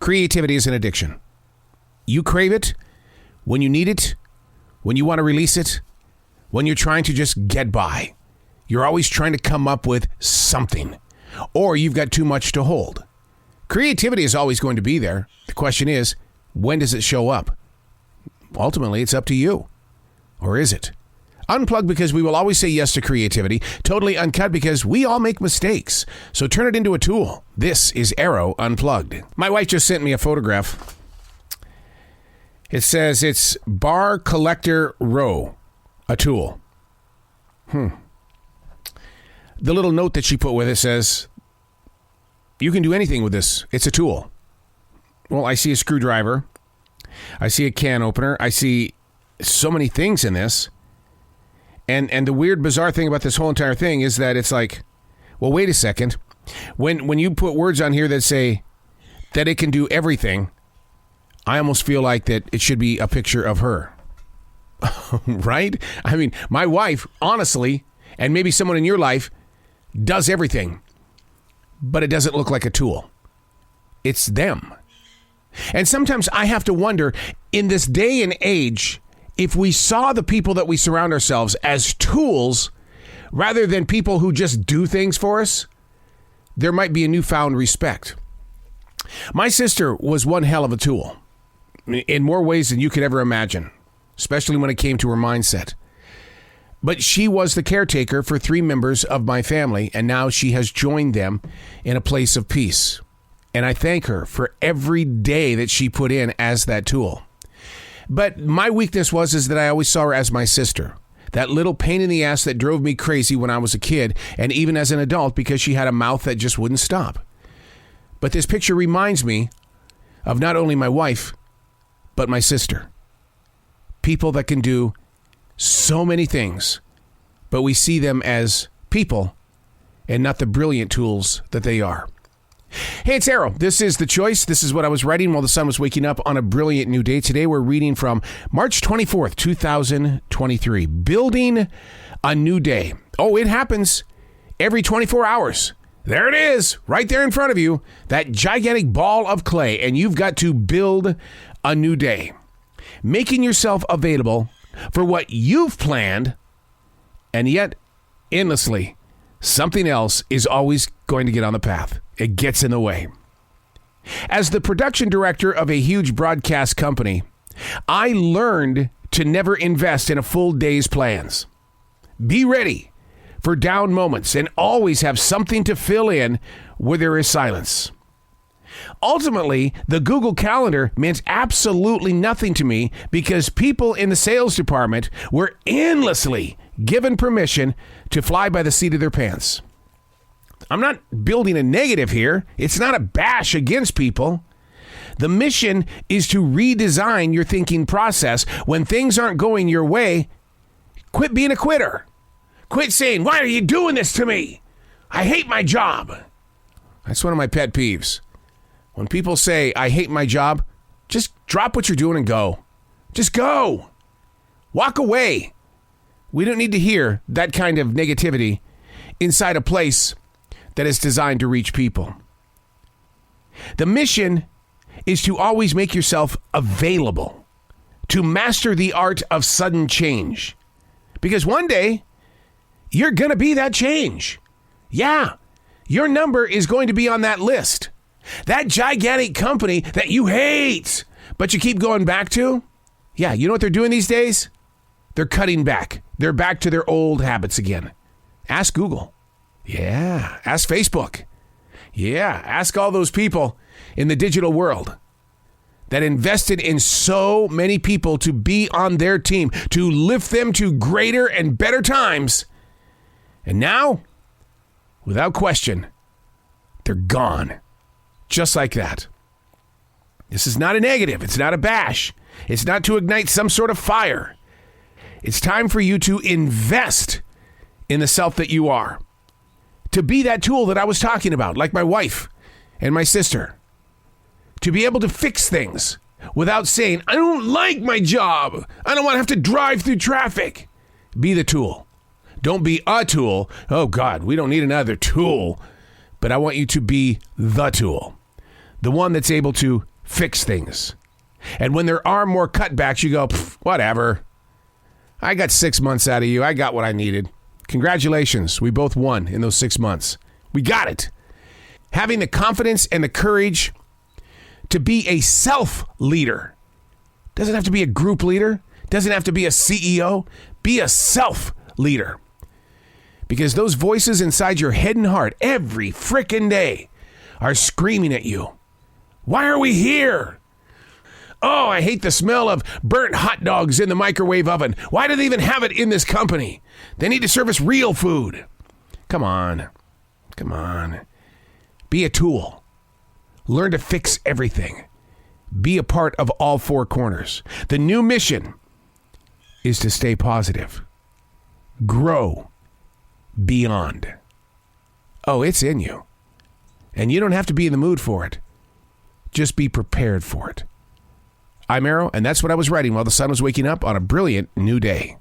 Creativity is an addiction. You crave it when you need it, when you want to release it, when you're trying to just get by. You're always trying to come up with something, or you've got too much to hold. Creativity is always going to be there. The question is, when does it show up? Ultimately, it's up to you. Or is it? Unplugged because we will always say yes to creativity. Totally uncut because we all make mistakes. So turn it into a tool. This is Arroe Unplugged. My wife just sent me a photograph. It says it's Bar Collector Row, a tool. The little note that she put with it says, you can do anything with this. It's a tool. Well, I see a screwdriver. I see a can opener. I see so many things in this. And the weird, bizarre thing about this whole entire thing is that it's like, well, wait a second. When you put words on here that say that it can do everything, I almost feel like that it should be a picture of her. Right? I mean, my wife, honestly, and maybe someone in your life, does everything. But it doesn't look like a tool. It's them. And sometimes I have to wonder, in this day and age, if we saw the people that we surround ourselves as tools rather than people who just do things for us, there might be a newfound respect. My sister was one hell of a tool in more ways than you could ever imagine, especially when it came to her mindset. But she was the caretaker for 3 members of my family, and now she has joined them in a place of peace. And I thank her for every day that she put in as that tool. But my weakness is that I always saw her as my sister. That little pain in the ass that drove me crazy when I was a kid, and even as an adult, because she had a mouth that just wouldn't stop. But this picture reminds me of not only my wife, but my sister. People that can do so many things, but we see them as people and not the brilliant tools that they are. Hey, it's Arroe. This is The Choice. This is what I was writing while the sun was waking up on a brilliant new day. Today we're reading from March 24th, 2023. Building a new day. Oh, it happens every 24 hours. There it is, right there in front of you, that gigantic ball of clay, and you've got to build a new day. Making yourself available for what you've planned, and yet, endlessly, something else is always going to get on the path. It gets in the way. As the production director of a huge broadcast company, I learned to never invest in a full day's plans. Be ready for down moments and always have something to fill in where there is silence. Ultimately, the Google Calendar meant absolutely nothing to me because people in the sales department were endlessly given permission to fly by the seat of their pants. I'm not building a negative here. It's not a bash against people. The mission is to redesign your thinking process. When things aren't going your way, quit being a quitter. Quit saying, why are you doing this to me? I hate my job. That's one of my pet peeves. When people say, I hate my job, just drop what you're doing and go. Just go. Walk away. We don't need to hear that kind of negativity inside a place that is designed to reach people. The mission is to always make yourself available, to master the art of sudden change. Because one day, you're going to be that change. Yeah, your number is going to be on that list. That gigantic company that you hate, but you keep going back to. Yeah, you know what they're doing these days? They're cutting back. They're back to their old habits again. Ask Google. Yeah, ask Facebook. Yeah, ask all those people in the digital world that invested in so many people to be on their team, to lift them to greater and better times. And now, without question, they're gone. Just like that. This is not a negative. It's not a bash. It's not to ignite some sort of fire. It's time for you to invest in the self that you are. To be that tool that I was talking about, like my wife and my sister. To be able to fix things without saying, I don't like my job. I don't want to have to drive through traffic. Be the tool. Don't be a tool. Oh, God, we don't need another tool. But I want you to be the tool. The one that's able to fix things. And when there are more cutbacks, you go, whatever. I got 6 months out of you. I got what I needed. Congratulations. We both won in those 6 months. We got it. Having the confidence and the courage to be a self-leader. Doesn't have to be a group leader. Doesn't have to be a CEO. Be a self-leader. Because those voices inside your head and heart every frickin' day are screaming at you. Why are we here? Oh, I hate the smell of burnt hot dogs in the microwave oven. Why do they even have it in this company? They need to serve us real food. Come on. Come on. Be a tool. Learn to fix everything. Be a part of all four corners. The new mission is to stay positive. Grow beyond. Oh, it's in you. And you don't have to be in the mood for it. Just be prepared for it. I'm Arroe, and that's what I was writing while the sun was waking up on a brilliant new day.